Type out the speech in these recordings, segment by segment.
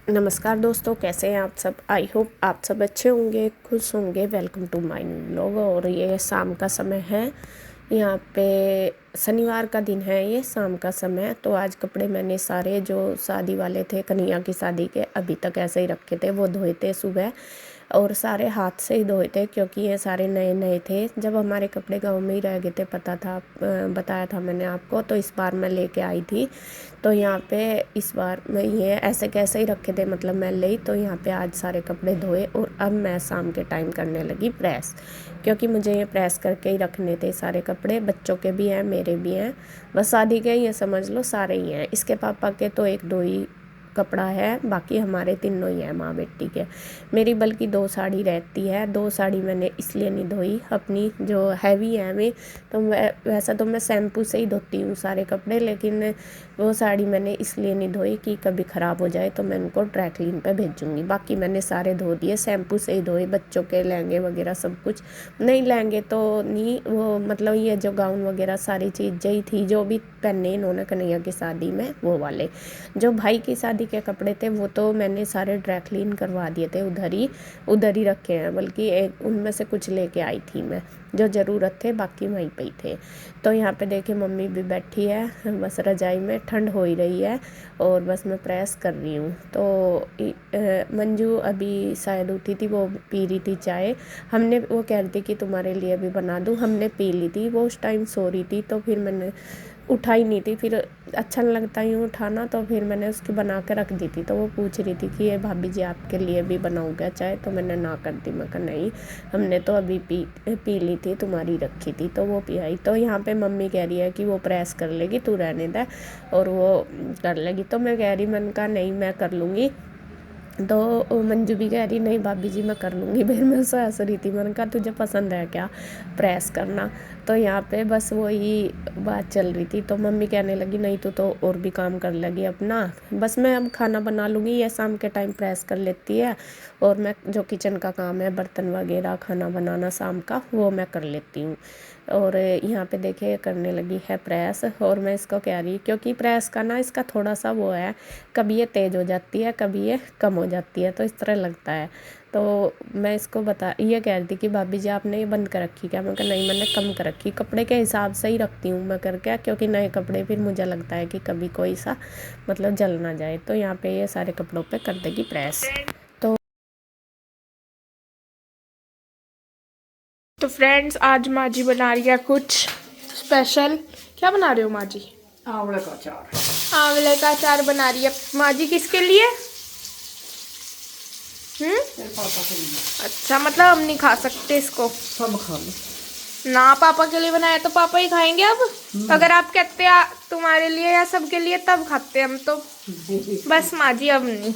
नमस्कार दोस्तों, कैसे हैं आप सब। आई होप आप सब अच्छे होंगे, खुश होंगे। Welcome to my new vlog. और ये शाम का समय है, यहाँ पे शनिवार का दिन है, ये शाम का समय। तो आज कपड़े मैंने सारे जो शादी वाले थे, कन्हैया की शादी के, अभी तक ऐसे ही रखे थे। वो धोए थे सुबह और सारे हाथ से ही धोए थे, क्योंकि ये सारे नए नए थे। जब हमारे कपड़े गांव में ही रह गए थे, पता था, बताया था मैंने आपको। तो इस बार मैं लेके आई थी, तो यहाँ पे इस बार मैं ये ऐसे कैसे ही रखे थे, मतलब मैं ले। तो यहाँ पे आज सारे कपड़े धोए और अब मैं शाम के टाइम करने लगी प्रेस, क्योंकि मुझे ये प्रेस करके ही रखने थे सारे कपड़े। बच्चों के भी हैं, मेरे भी हैं, बस शादी के ये समझ लो सारे ही हैं। इसके पापा के तो एक दो ही कपड़ा है, बाकी हमारे तीनों ही है माँ बेटी के। मेरी बल्कि 2 साड़ी रहती है। 2 साड़ी मैंने इसलिए नहीं धोई, अपनी जो हैवी है मैं, तो वैसा तो मैं शैम्पू से ही धोती हूँ सारे कपड़े, लेकिन वो साड़ी मैंने इसलिए नहीं धोई कि कभी ख़राब हो जाए तो मैं उनको ड्राई क्लीन पे भेजूँगी। बाकी मैंने सारे धो दिए, शैम्पू से ही धोए। बच्चों के लहंगे वगैरह सब कुछ, नहीं लहंगे तो नहीं, वो मतलब ये जो गाउन वगैरह सारी चीज़ें ही थी जो भी पहने इन्होंने कन्हैया की शादी में, वो वाले। जो भाई की शादी के कपड़े थे वो तो मैंने सारे ड्राई क्लीन करवा दिए थे, उधर ही रखे हैं। बल्कि एक उनमें से कुछ लेके आई थी मैं, जो ज़रूरत थे, बाकी वहीं पे ही थे। तो यहाँ पे देखिए मम्मी भी बैठी है बस रजाई में, ठंड हो ही रही है और बस मैं प्रेस कर रही हूँ। तो मंजू अभी शायद उठी थी, वो पी रही थी चाय। हमने, वो कह रही थी कि तुम्हारे लिए भी बना दूँ, हमने पी ली थी। वो उस टाइम सो रही थी, तो फिर मैंने उठाई नहीं थी, फिर अच्छा नहीं लगता यूँ उठाना, तो फिर मैंने उसकी बना के रख दी थी। तो वो पूछ रही थी कि ये भाभी जी आपके लिए भी बनाऊँगा चाय, तो मैंने ना कर दी। मैं कहा नहीं, हमने तो अभी पी ली थी, तुम्हारी रखी थी। तो वो पियाई। तो यहाँ पे मम्मी कह रही है कि वो प्रेस कर लेगी, तू रहने दे और वो कर लेगी। तो मैं कह रही, मैंने कहा नहीं मैं कर लूँगी। तो मंजू भी कह रही नहीं भाभी जी मैं कर लूँगी। फिर मैं उससे हंस रही थी, मैंने कहा तुझे पसंद है क्या प्रेस करना। तो यहाँ पे बस वही बात चल रही थी। तो मम्मी कहने लगी नहीं तू तो और भी काम कर लगी अपना, बस मैं अब खाना बना लूँगी, ये शाम के टाइम प्रेस कर लेती है और मैं जो किचन का काम है, बर्तन वगैरह, खाना बनाना शाम का, वो मैं कर लेती हूँ। और यहाँ पे देखिए करने लगी है प्रेस। और मैं इसको कह रही, क्योंकि प्रेस का ना इसका थोड़ा सा वो है, कभी ये तेज़ हो जाती है, कभी ये कम हो जाती है, तो इस तरह लगता है। तो मैं इसको ये कह रही थी कि भाभी जी आपने ये बंद कर रखी क्या। मैं कहा नहीं, मैंने कम कर रखी, कपड़े के हिसाब से ही रखती हूँ मैं करके, क्योंकि नए कपड़े फिर मुझे लगता है कि कभी कोई सा मतलब जल ना जाए। तो यहाँ पे ये सारे कपड़ों पे कर देगी प्रेस। तो फ्रेंड्स, आज माँ जी बना रही है कुछ स्पेशल। क्या बना रहे हो माँ जी? आंवले का अचार। आंवले का अचार बना रही है माँ जी। किसके लिए? तेरे पापा के लिए। अच्छा, मतलब हम नहीं खा सकते इसको? सब खा लो ना, पापा के लिए बनाया तो पापा ही खाएंगे अब। अगर आप कहते तुम्हारे लिए या सबके लिए, तब खाते हम तो। बस माँ जी अब नहीं।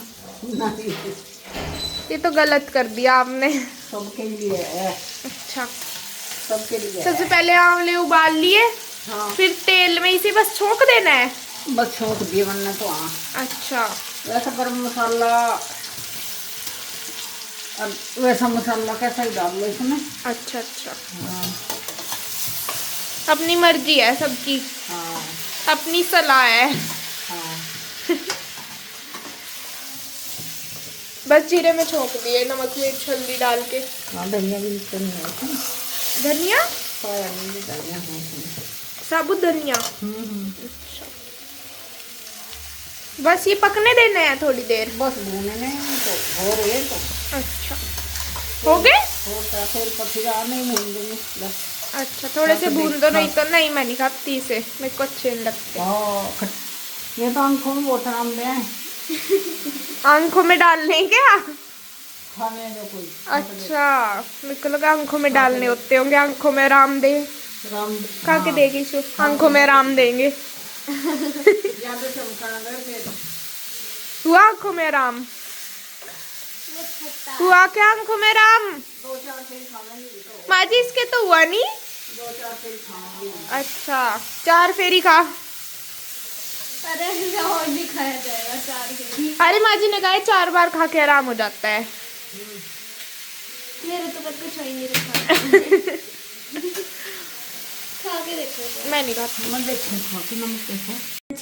नहीं, ये तो गलत कर दिया आपने। सबके लिए है। अच्छा, सबके लिए सबसे है। पहले आंवले उबाल लिए, हाँ, फिर तेल में इसे बस छोंक देना है। बस छोंक दिए वरना तो। हाँ, अच्छा, वैसा गरम मसाला, अब वैसा मसाला कैसा ही डाल लो इसमें। अच्छा, अच्छा। हाँ अपनी मर्जी है सबकी, हाँ अपनी सलाह है। हाँ। बस जीरे में छोंक दिए, नमक मिर्च हल्दी डाल के। हाँ, धनिया भी निकल नहीं है इसमें। धनिया, पाया नहीं धनिया है इसमें। साबुत धनिया। हम्म। अच्छा, बस ये पकने देना है थोड़ी देर। बस भूनने में तो हो रही है तो। अच्छा, हो गए। होता फिर पथीरा नहीं भून देंगे बस। अच्छा, थोड़े से भून दो, नहीं तो नहीं, मैं नहीं खाती इसे, मेरे को अच्छे नहीं लगते। हाँ, ये तो आंखों में बहुत आराम दे हैं। आंखों में डालने क्या? खाने जो कोई। अच्छा, मेरे को लगा आंखों में डालने होते होंगे। आंखों में आराम दे, राम। खा के देगी सु, आंखों में आराम देंगे। ज्यादा चमकाना फिर। हुआ आंखों में आराम? हुआ क्या आंखों में आराम? 2-4 फेर खाऊंगी तो। माँ जी इसके तो हुआ नहीं। 2-4 फेर खाऊंगी। अच्छा, 4 फेरी खा। अरे और भी खाया जाएगा 4 फेरी। अरे माँ जी ने कहा 4 बार खा के आराम हो जाता है। मेरे तो कुछ ही नहीं रखा। खा के देखो। मैं नहीं खाती। मैं देखूं खा के नमक देखो।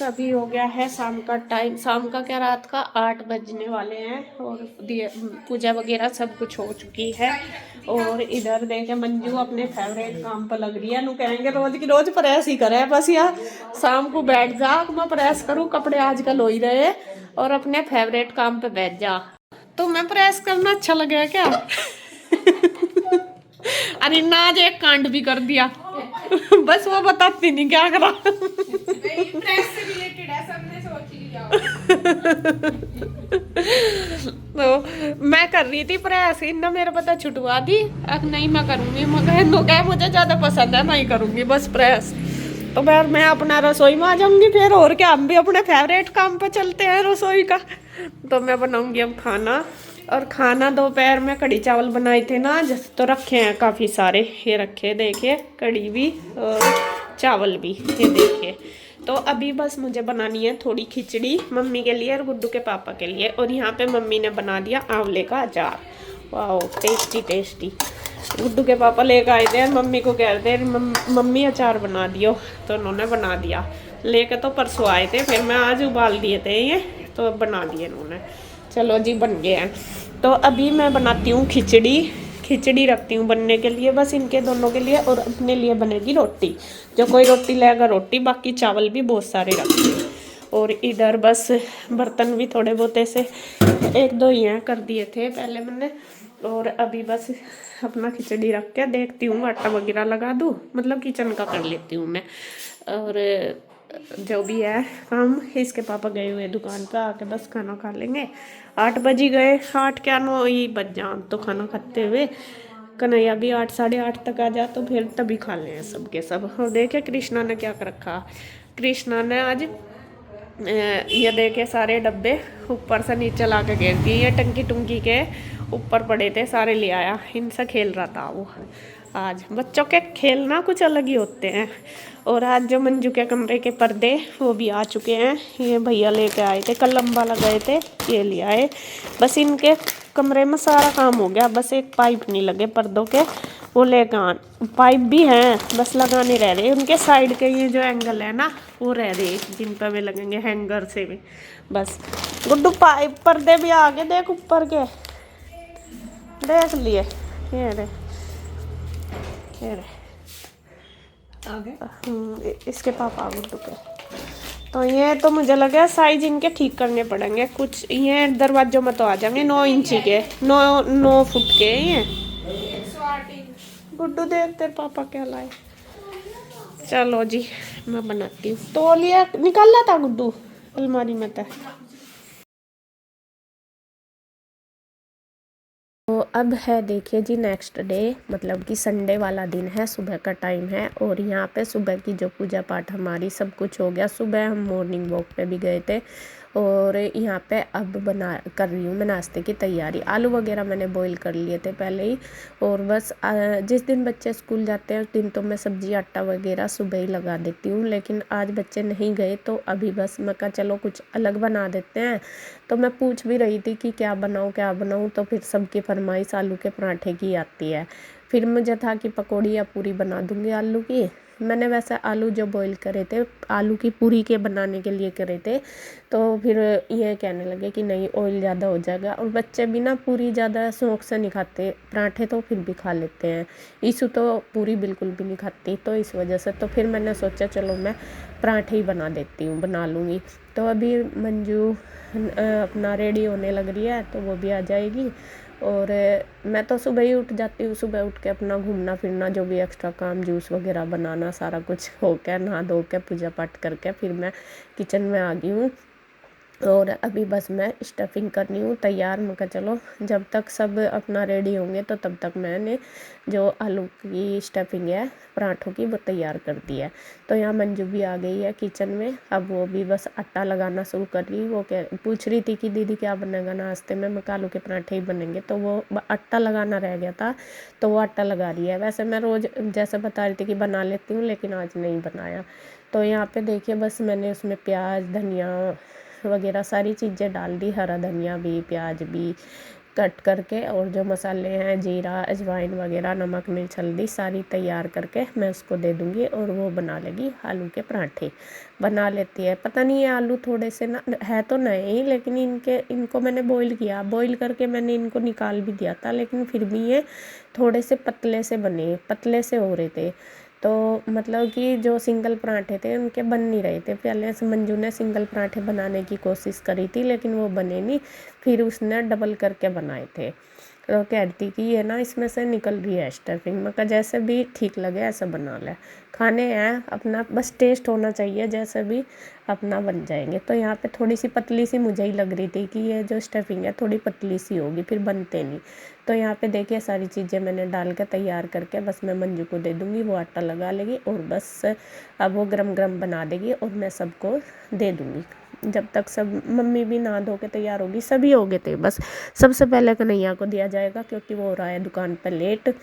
अभी हो गया है शाम का टाइम, शाम का क्या रात का 8 बजने वाले हैं और पूजा वगैरह सब कुछ हो चुकी है। और इधर देखे मंजू अपने फेवरेट काम पर लग रही है। नु कहेंगे रोज की रोज प्रेस ही करे, बस यार शाम को बैठ जा मैं प्रेस करूँ कपड़े आजकल हो ही रहे और अपने फेवरेट काम पे बैठ जा। तुम्हें प्रेस करना अच्छा लगे क्या? अरे ना आज एक कांड भी कर दिया। बस वो बताती नहीं क्या करा। प्रेस से रिलेटेड है, सबने सोच लिया। तो मैं कर रही थी प्रेस, इन्ना मेरे पता छुटवा दी। अब नहीं मैं करूंगी, मगर मुझे ज्यादा पसंद है, नहीं करूंगी बस प्रेस। तो फिर मैं अपना रसोई में आ जाऊंगी फिर, और क्या हम भी अपने फेवरेट काम पे चलते हैं रसोई का। तो मैं बनाऊंगी अब खाना, और खाना दोपहर में कढ़ी चावल बनाए थे ना आज, तो रखे हैं काफ़ी सारे, ये रखे देखिए कढ़ी भी और चावल भी, ये देखिए। तो अभी बस मुझे बनानी है थोड़ी खिचड़ी मम्मी के लिए और गुड्डू के पापा के लिए। और यहाँ पे मम्मी ने बना दिया आंवले का अचार, वाह टेस्टी टेस्टी। गुड्डू के पापा लेकर आए थे, मम्मी को कह रहे थे मम्मी अचार बना दियो, तो उन्होंने बना दिया। लेके तो परसों आए थे, फिर मैं आज उबाल दिए थे ये, तो अब बना दिए इन्होंने। चलो जी बन गए हैं। तो अभी मैं बनाती हूँ खिचड़ी रखती हूँ बनने के लिए बस इनके दोनों के लिए, और अपने लिए बनेगी रोटी। जो कोई रोटी लेगा रोटी, बाकी चावल भी बहुत सारे रखती हूँ। और इधर बस बर्तन भी थोड़े बहुत ऐसे 1-2 ही हैं, कर दिए थे पहले मैंने। और अभी बस अपना खिचड़ी रख के देखती हूँ आटा वगैरह लगा दूँ, मतलब किचन का कर लेती हूँ मैं। और जो भी है काम, इसके पापा गए हुए दुकान पे, आके बस खाना खा लेंगे। 8 बज ही गए, 8 क्या 9 ही बज जान तो खाना खाते हुए। कन्हैया भी 8 साढ़े 8 तक आ जा, तो फिर तभी खा लें सबके सब। और देखे कृष्णा ने क्या कर रखा। कृष्णा ने आज ये देखे सारे डब्बे ऊपर से नीचे ला के गिर दिए, ये टंकी टुंकी के ऊपर पड़े थे सारे ले आया, इनसे खेल रहा था वो। आज बच्चों के खेलना कुछ अलग ही होते हैं। और आज जो मंजू के कमरे के पर्दे वो भी आ चुके हैं, ये भैया लेके आए थे, कल लंबा लगाए थे, ये ले आए। बस इनके कमरे में सारा काम हो गया, बस एक पाइप नहीं लगे पर्दों के, वो लेकर आन। पाइप भी हैं, बस लगाने रह रहे। उनके साइड के ये जो एंगल है ना वो रह रहे, जिन पर वे लगेंगे हैंगर से भी। बस गुड्डू पाइप पर्दे भी आ गए, देख ऊपर के देख लिए, ये इसके पापा गुड्डू के। तो ये तो मुझे लगा साइज इनके ठीक करने पड़ेंगे कुछ, ये दरवाजों में तो आ जाएंगे 9 इंची के, 9 फुट के ये। गुड्डू देख तेरे पापा क्या लाए। चलो जी मैं बनाती हूँ। तो लिया निकालना था गुड्डू अलमारी में था। तो अब है देखिए जी नेक्स्ट डे, मतलब कि संडे वाला दिन है, सुबह का टाइम है। और यहाँ पे सुबह की जो पूजा पाठ हमारी सब कुछ हो गया। सुबह हम मॉर्निंग वॉक पे भी गए थे। और यहाँ पे अब कर रही हूँ मैं नाश्ते की तैयारी। आलू वगैरह मैंने बॉईल कर लिए थे पहले ही। और बस जिस दिन बच्चे स्कूल जाते हैं उस दिन तो मैं सब्जी आटा वगैरह सुबह ही लगा देती हूँ, लेकिन आज बच्चे नहीं गए तो अभी बस मैं कहा चलो कुछ अलग बना देते हैं। तो मैं पूछ भी रही थी कि क्या बनाऊँ, तो फिर सबकी फरमाइश आलू के पराठे की आती है। फिर मुझे था कि पकौड़ी या पूरी बना दूँगी आलू की। मैंने वैसे आलू जो बॉईल करे थे आलू की पूरी के बनाने के लिए करे थे, तो फिर ये कहने लगे कि नहीं ऑयल ज़्यादा हो जाएगा। और बच्चे भी ना पूरी ज़्यादा शौक से नहीं खाते, पराठे तो फिर भी खा लेते हैं। ईशु तो पूरी बिल्कुल भी नहीं खाती, तो इस वजह से तो फिर मैंने सोचा चलो मैं पराठे ही बना लूँगी। तो अभी मंजू अपना रेडी होने लग रही है, तो वो भी आ जाएगी। और मैं तो सुबह ही उठ जाती हूँ, सुबह उठ के अपना घूमना फिरना जो भी एक्स्ट्रा काम, जूस वगैरह बनाना, सारा कुछ हो के नहा धो के पूजा पाठ करके फिर मैं किचन में आ गई हूँ। और अभी बस मैं स्टफिंग करनी हूँ तैयार। मैं कहा चलो जब तक सब अपना रेडी होंगे तो तब तक मैंने जो आलू की स्टफिंग है पराठों की वो तैयार कर दी है। तो यहाँ मंजू भी आ गई है किचन में, अब वो भी बस आटा लगाना शुरू कर रही। वो पूछ रही थी कि दीदी क्या बनेगा नाश्ते में, मैं आलू के पराठे ही बनेंगे। तो वो आटा लगाना रह गया था, तो वो आटा लगा रही है। वैसे मैं रोज़ जैसे बता रही थी कि बना लेती हूँ, लेकिन आज नहीं बनाया। तो यहाँ पे देखिए बस मैंने उसमें प्याज धनिया वगैरह सारी चीज़ें डाल दी, हरा धनिया भी, प्याज भी, कट करके और जो मसाले हैं जीरा अजवाइन वगैरह नमक मिर्च हल्दी सारी तैयार करके मैं उसको दे दूँगी और वो बना लेगी आलू के पराठे बना लेती है। पता नहीं ये आलू थोड़े से ना है तो नए ही, लेकिन इनको मैंने बॉईल किया, बॉईल करके मैंने इनको निकाल भी दिया था, लेकिन फिर भी ये थोड़े से पतले से बने, पतले से हो रहे थे। तो मतलब कि जो सिंगल पराठे थे उनके बन नहीं रहे थे। पहले से मंजू ने सिंगल पराठे बनाने की कोशिश करी थी लेकिन वो बने नहीं, फिर उसने डबल करके बनाए थे। तो कह रही थी कि ये ना इसमें से निकल रही है स्टफिंग। मैं कहा जैसे भी ठीक लगे ऐसा बना ले, खाने हैं अपना, बस टेस्ट होना चाहिए, जैसे भी अपना बन जाएंगे। तो यहाँ पे थोड़ी सी पतली सी मुझे ही लग रही थी कि ये जो स्टफिंग है थोड़ी पतली सी होगी, फिर बनते नहीं। तो यहाँ पे देखिए सारी चीज़ें मैंने डाल के तैयार करके बस मैं मंजू को दे दूँगी, वो आटा लगा लेगी और बस अब वो गरम गरम बना देगी और मैं सबको दे दूँगी। जब तक सब मम्मी भी नहा धो के तैयार होगी, सभी हो गए थे, बस सबसे पहले कन्हैया को दिया जाएगा क्योंकि वो हो रहा है दुकान पर लेट।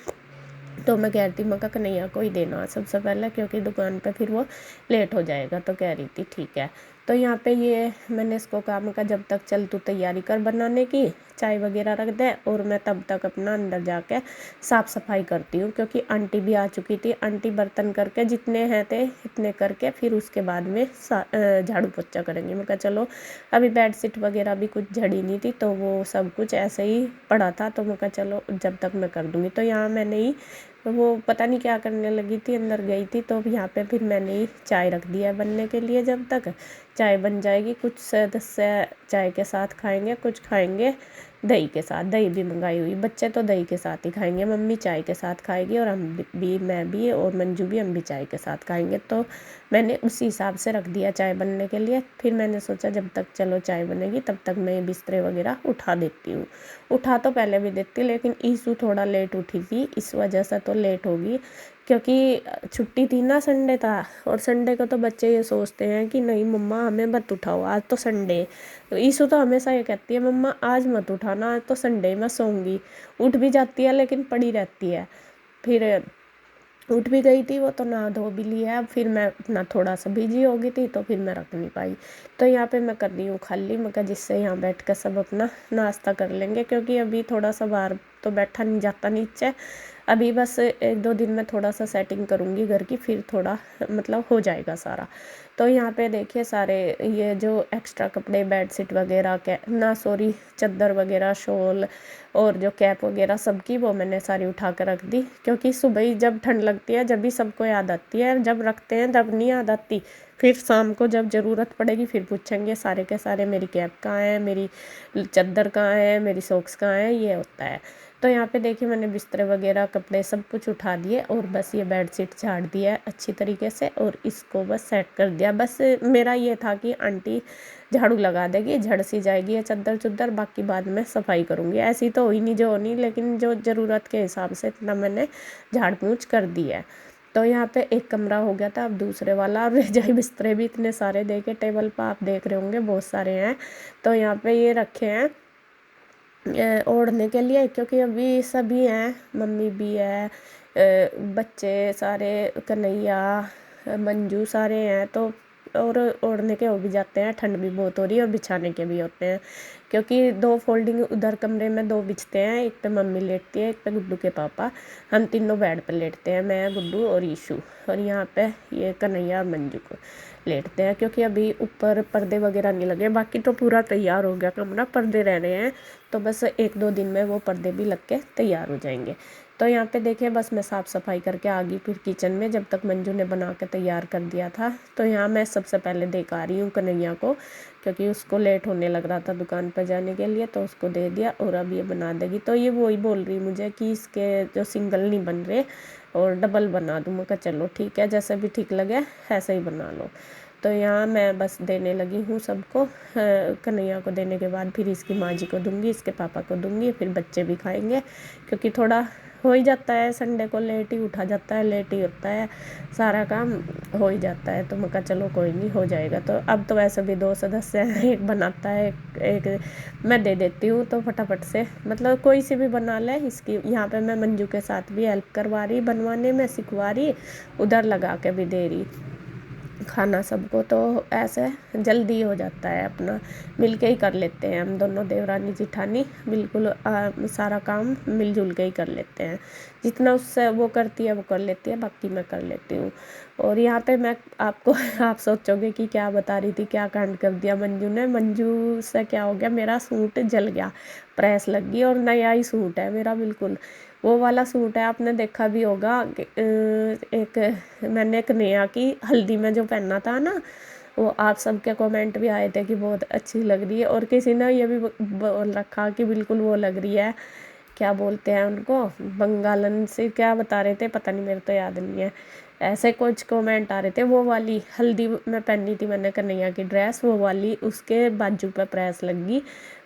तो मैं कह रही थी मैं कन्हैया को ही देना सबसे पहले क्योंकि दुकान पे फिर वो लेट हो जाएगा। तो कह रही थी ठीक है। तो यहाँ पे ये मैंने इसको काम का जब तक चल तू तैयारी कर बनाने की, चाय वगैरह रख दे और मैं तब तक अपना अंदर जाके साफ़ सफाई करती हूँ क्योंकि आंटी भी आ चुकी थी। आंटी बर्तन करके जितने हैं थे इतने करके फिर उसके बाद में झाड़ू पोछा करेंगे। मैं कहा चलो अभी बेडशीट वगैरह भी कुछ झड़ी नहीं थी तो वो सब कुछ ऐसे ही पड़ा था, तो मैं कहा चलो जब तक मैं कर दूँगी। तो यहाँ मैंने ही वो पता नहीं क्या करने लगी थी, अंदर गई थी, तो यहाँ पे फिर मैंने ही चाय रख दिया बनने के लिए। जब तक चाय बन जाएगी, कुछ सदस्य चाय के साथ खाएंगे, कुछ खाएंगे दही के साथ, दही भी मंगाई हुई, बच्चे तो दही के साथ ही खाएंगे, मम्मी चाय के साथ खाएगी और हम भी, मैं भी और मंजू भी, हम भी चाय के साथ खाएंगे। तो मैंने उसी हिसाब से रख दिया चाय बनने के लिए। फिर मैंने सोचा जब तक चलो चाय बनेगी तब तक मैं बिस्तरे वगैरह उठा देती हूँ। उठा तो पहले भी देती लेकिन ईशू थोड़ा लेट उठी थी, इस वजह से तो लेट होगी क्योंकि छुट्टी थी ना, संडे था और संडे को तो बच्चे ये सोचते हैं कि नहीं मम्मा हमें मत उठाओ, आज तो संडे। तो ईशु तो हमेशा ये कहती है मम्मा आज मत उठाना, आज तो संडे मैं सोऊंगी। उठ भी जाती है लेकिन पड़ी रहती है। फिर उठ भी गई थी वो तो नहा धो भी लिया। फिर मैं अपना थोड़ा सा बिजी हो गई थी तो फिर मैं रख नहीं पाई। तो यहाँ पे मैं कर रही हूँ खाली, मैं कहा जिससे यहाँ बैठ कर सब अपना नाश्ता कर लेंगे क्योंकि अभी थोड़ा सा बाहर तो बैठा नहीं जाता नीचे। अभी बस 1-2 दिन में थोड़ा सा सेटिंग करूँगी घर की, फिर थोड़ा मतलब हो जाएगा सारा। तो यहाँ पे देखिए सारे ये जो एक्स्ट्रा कपड़े बेडशीट वगैरह के ना सॉरी चादर वगैरह शॉल और जो कैप वगैरह सबकी वो मैंने सारी उठा कर रख दी क्योंकि सुबह ही जब ठंड लगती है जब भी सबको याद आती है, जब रखते हैं तब नहीं याद आती। फिर शाम को जब ज़रूरत पड़ेगी फिर पूछेंगे सारे के सारे मेरी कैप कहाँ है, मेरी चादर कहाँ है, मेरी सॉक्स कहाँ है, ये होता है। तो यहाँ पे देखिए मैंने बिस्तर वगैरह कपड़े सब कुछ उठा दिए और बस ये बेडशीट झाड़ दिया है अच्छी तरीके से और इसको बस सेट कर दिया। बस मेरा ये था कि आंटी झाड़ू लगा देगी, झड़ सी जाएगी ये चादर चुद्दर, बाकी बाद में सफाई करूँगी। ऐसी तो हुई नहीं जो होनी, लेकिन जो ज़रूरत के हिसाब से इतना मैंने झाड़ पूछ कर दी है। तो यहाँ पे एक कमरा हो गया था, अब दूसरे वाला। और रजाई बिस्तरे भी इतने सारे देखे टेबल पर, आप देख रहे होंगे बहुत सारे हैं। तो यहाँ पे ये रखे हैं ओढ़ने के लिए क्योंकि अभी सभी हैं, मम्मी भी है, बच्चे सारे, कन्हैया, मंजू सारे हैं। तो और ओढ़ने के हो भी जाते हैं, ठंड भी बहुत हो रही है और बिछाने के भी होते हैं क्योंकि 2 फोल्डिंग उधर कमरे में 2 बिछते हैं, एक पे मम्मी लेटती है एक पे गुड्डू के पापा, हम तीनों बेड पे लेटते हैं, मैं गुड्डू और ईशू। और यहाँ पे ये कन्हैया और मंजू को लेटते हैं क्योंकि अभी ऊपर पर्दे वगैरह नहीं लगे, बाकी तो पूरा तैयार हो गया कमरा, पर्दे रह रहे हैं तो बस 1-2 दिन में वो पर्दे भी लग के तैयार हो जाएंगे। तो यहाँ पे देखिए बस मैं साफ़ सफाई करके आ गई फिर किचन में, जब तक मंजू ने बना के तैयार कर दिया था। तो यहाँ मैं सबसे पहले देख आ रही हूँ कन्हैया को क्योंकि उसको लेट होने लग रहा था दुकान पर जाने के लिए, तो उसको दे दिया और अब ये बना देगी। तो ये वही बोल रही मुझे कि इसके जो सिंगल नहीं बन रहे और डबल बना दूँ। मैं कहा चलो ठीक है, जैसे भी ठीक लगे ऐसे ही बना लो। तो यहाँ मैं बस देने लगी हूँ सबको, कन्हैया को देने के बाद फिर इसकी माँ जी को दूँगी, इसके पापा को दूँगी, फिर बच्चे भी खाएंगे क्योंकि थोड़ा हो ही जाता है, संडे को लेट ही उठा जाता है, लेट ही होता है, सारा काम हो ही जाता है। तो मैं कहा चलो कोई नहीं हो जाएगा। तो अब तो वैसे भी 2 सदस्य हैं, एक बनाता है एक मैं दे देती हूँ, तो फटाफट से मतलब कोई सी भी बना ले। इसकी यहाँ पे मैं मंजू के साथ भी हेल्प करवा रही, बनवाने में सिखवा रही, उधर लगा के भी दे रही। खाना सबको, तो ऐसे जल्दी हो जाता है, अपना मिल के ही कर लेते हैं हम दोनों देवरानी जिठानी, बिल्कुल सारा काम मिलजुल के ही कर लेते हैं। जितना उससे वो करती है वो कर लेती है, बाकी मैं कर लेती हूँ। और यहाँ पे मैं आपको आप सोचोगे कि क्या बता रही थी, क्या कांड कर दिया मंजू ने। मंजू से क्या हो गया, मेरा सूट जल गया, प्रेस लग गई, और नया ही सूट है मेरा, बिल्कुल वो वाला सूट है, आपने देखा भी होगा। एक मैंने एक नया की हल्दी में जो पहना था ना, वो आप सबके कमेंट भी आए थे कि बहुत अच्छी लग रही है, और किसी ने ये भी बोल रखा कि बिल्कुल वो लग रही है, क्या बोलते हैं उनको, बंगालन से क्या बता रहे थे, पता नहीं, मेरे तो याद नहीं है, ऐसे कुछ कमेंट आ रहे थे। वो वाली हल्दी में पहनी थी मैंने कन्हैया की ड्रेस, वो वाली उसके बाजू पे प्रेस लगी,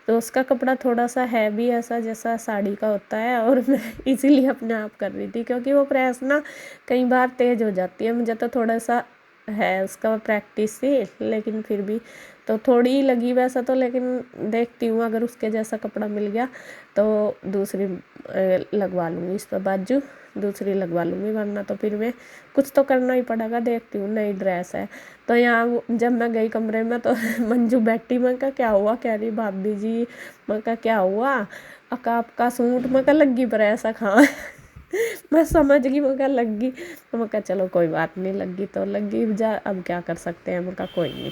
तो उसका कपड़ा थोड़ा सा है भी ऐसा जैसा साड़ी का होता है, और मैं इसीलिए अपने आप कर रही थी, क्योंकि वो प्रेस ना कई बार तेज़ हो जाती है। मुझे तो थोड़ा सा है उसका प्रैक्टिस थी, लेकिन फिर भी तो थोड़ी ही लगी वैसा तो, लेकिन देखती हूँ अगर उसके जैसा कपड़ा मिल गया तो दूसरी लगवा लूँगी, इस पर बाजू दूसरी लगवा लूँगी, वरना तो फिर मैं कुछ तो करना ही पड़ेगा। देखती हूँ, नई ड्रेस है। तो यहाँ जब मैं गई कमरे में तो मंजू बैठी, मैं कहा क्या हुआ, कह रही भाभी जी, मैं कहा क्या हुआ, अका आपका सूट, मैं कहा लगी पर ऐसा खां मैं समझ गई, मैं कहा लगी, तो मैं कहा चलो कोई बात नहीं, लगी तो लगी जा, अब क्या कर सकते हैं। मैं कहा कोई नहीं,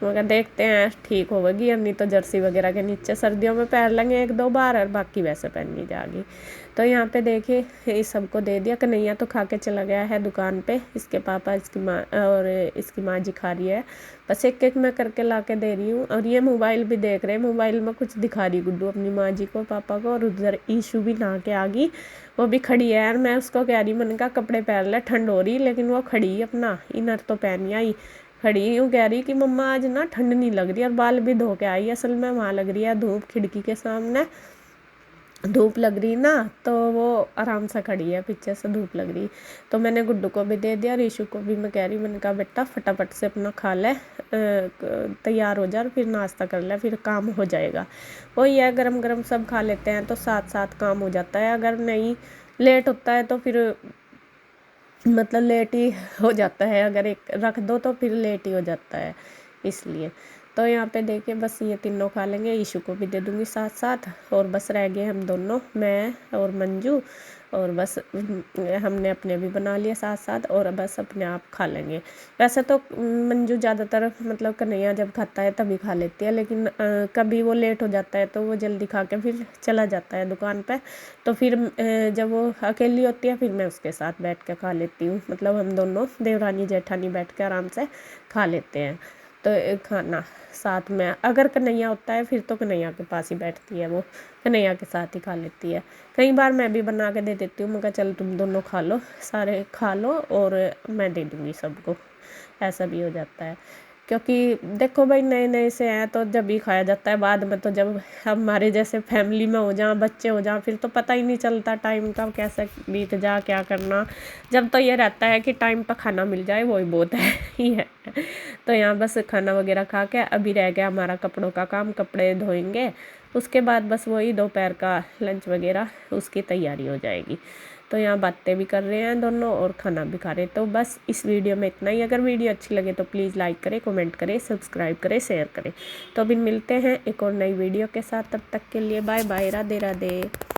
मैं कहा देखते हैं ठीक होगी, नहीं तो जर्सी वगैरह के नीचे सर्दियों में पहन लेंगे 1-2 बार, और बाकी वैसे पहननी जाएगी। तो यहाँ पे देखिए ये सबको दे दिया। कन्हैया तो खा के चला गया है दुकान पे, इसके पापा, इसकी माँ और इसकी माँ जी खा रही है, बस एक एक मैं करके ला के दे रही हूँ। और ये मोबाइल भी देख रहे हैं, मोबाइल में कुछ दिखा रही गुड्डू अपनी माँ जी को, पापा को। और उधर ईशू भी नहा के आ गई, वो भी खड़ी है यार। मैं उसको कह रही, मैंने कहा कपड़े पहन ले, ठंड हो रही, लेकिन वो खड़ी अपना इनर तो पहन आई, खड़ी यूँ कह रही कि मम्मा आज ना ठंड नहीं लग रही, और बाल भी धो के आई। असल में वहाँ लग रही है धूप, खिड़की के सामने धूप लग रही ना, तो वो आराम से खड़ी है, पीछे से धूप लग रही। तो मैंने गुड्डू को भी दे दिया, ऋषु को भी मैं कह रही, मैंने कहा बेटा फटाफट से अपना खा ले, तैयार हो जा, फिर नाश्ता कर ले, फिर काम हो जाएगा। वही है, गरम गरम सब खा लेते हैं तो साथ साथ काम हो जाता है। अगर नहीं लेट होता है तो फिर मतलब लेट ही हो जाता है, अगर एक रख दो तो फिर लेट ही हो जाता है, इसलिए। तो यहाँ पे देखिए बस ये तीनों खा लेंगे, ईशू को भी दे दूँगी साथ साथ, और बस रह गए हम दोनों, मैं और मंजू, और बस हमने अपने भी बना लिए साथ साथ, और बस अपने आप खा लेंगे। वैसे तो मंजू ज़्यादातर मतलब कन्हैया जब खाता है तभी खा लेती है, लेकिन कभी वो लेट हो जाता है तो वो जल्दी खा के फिर चला जाता है दुकान पे, तो फिर जब वो अकेली होती है फिर मैं उसके साथ बैठ के खा लेती हूँ। मतलब हम दोनों देवरानी जेठानी बैठ के आराम से खा लेते हैं। तो खाना साथ में, अगर कन्हैया होता है फिर तो कन्हैया के पास ही बैठती है, वो कन्हैया के साथ ही खा लेती है। कई बार मैं भी बना के दे देती हूँ, मैं कहा चल तुम दोनों खा लो, सारे खा लो, और मैं दे दूँगी सबको, ऐसा भी हो जाता है। क्योंकि देखो भाई नए नए से हैं तो जब भी खाया जाता है, बाद में तो जब हमारे जैसे फैमिली में हो जाए, बच्चे हो जाए, फिर तो पता ही नहीं चलता टाइम का कैसे बीत जा, क्या करना। जब तो ये रहता है कि टाइम पर खाना मिल जाए, वही बहुत है ही है। तो यहाँ बस खाना वगैरह खा के अभी रह गया हमारा कपड़ों का काम, कपड़े धोएंगे, उसके बाद बस वही दोपहर का लंच वगैरह उसकी तैयारी हो जाएगी। तो यहाँ बातें भी कर रहे हैं दोनों और खाना भी खा रहे हैं। तो बस इस वीडियो में इतना ही। अगर वीडियो अच्छी लगे तो प्लीज़ लाइक करें, कमेंट करें, सब्सक्राइब करें, शेयर करें। तो अभी मिलते हैं एक और नई वीडियो के साथ, तब तक के लिए बाय बाय, राधे राधे।